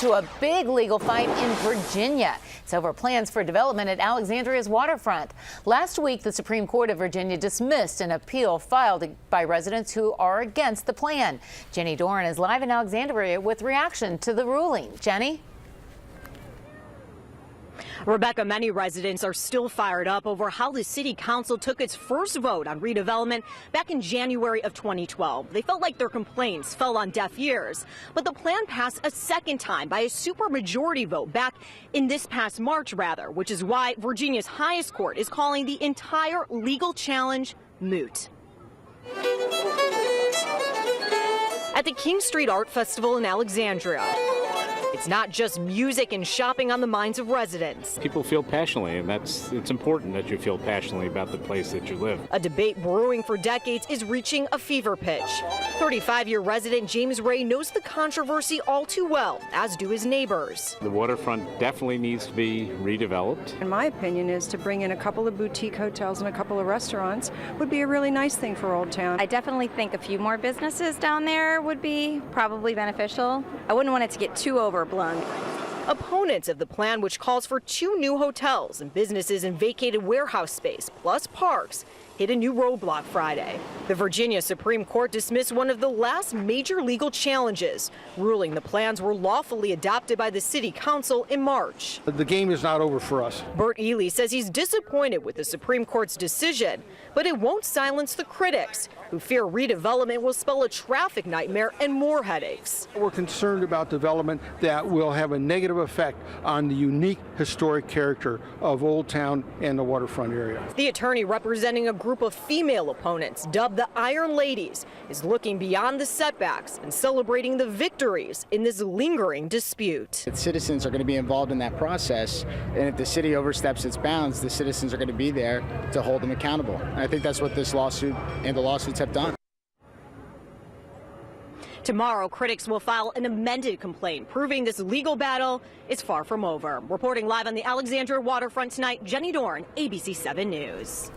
to a big legal fight in Virginia. It's over plans for development at Alexandria's waterfront. Last week, the Supreme Court of Virginia dismissed an appeal filed by residents who are against the plan. Jenny Doran is live in Alexandria with reaction to the ruling. Jenny? Rebecca, many residents are still fired up over how the city council took its first vote on redevelopment back in January of 2012. They felt like their complaints fell on deaf ears. But the plan passed a second time by a supermajority vote back in this past March, which is why Virginia's highest court is calling the entire legal challenge moot. At the King Street Art Festival in Alexandria, it's not just music and shopping on the minds of residents. People feel passionately, and it's important that you feel passionately about the place that you live. A debate brewing for decades is reaching a fever pitch. 35-year resident James Ray knows the controversy all too well, as do his neighbors. The waterfront definitely needs to be redeveloped. In my opinion, is to bring in a couple of boutique hotels and a couple of restaurants would be a really nice thing for Old Town. I definitely think a few more businesses down there would be probably beneficial. I wouldn't want it to get too overblown. Opponents of the plan, which calls for 2 new hotels and businesses in vacated warehouse space, plus parks, hit a new roadblock Friday. The Virginia Supreme Court dismissed one of the last major legal challenges, ruling the plans were lawfully adopted by the city council in March. The game is not over for us. Bert Ely says he's disappointed with the Supreme Court's decision, but it won't silence the critics who fear redevelopment will spell a traffic nightmare and more headaches. We're concerned about development that will have a negative effect on the unique historic character of Old Town and the waterfront area. The attorney representing a group of female opponents, dubbed the Iron Ladies, is looking beyond the setbacks and celebrating the victories in this lingering dispute. Citizens are going to be involved in that process, and if the city oversteps its bounds, the citizens are going to be there to hold them accountable. And I think that's what this lawsuit and the lawsuits have done. Tomorrow, critics will file an amended complaint proving this legal battle is far from over. Reporting live on the Alexandria waterfront tonight, Jenny Doran, ABC 7 News.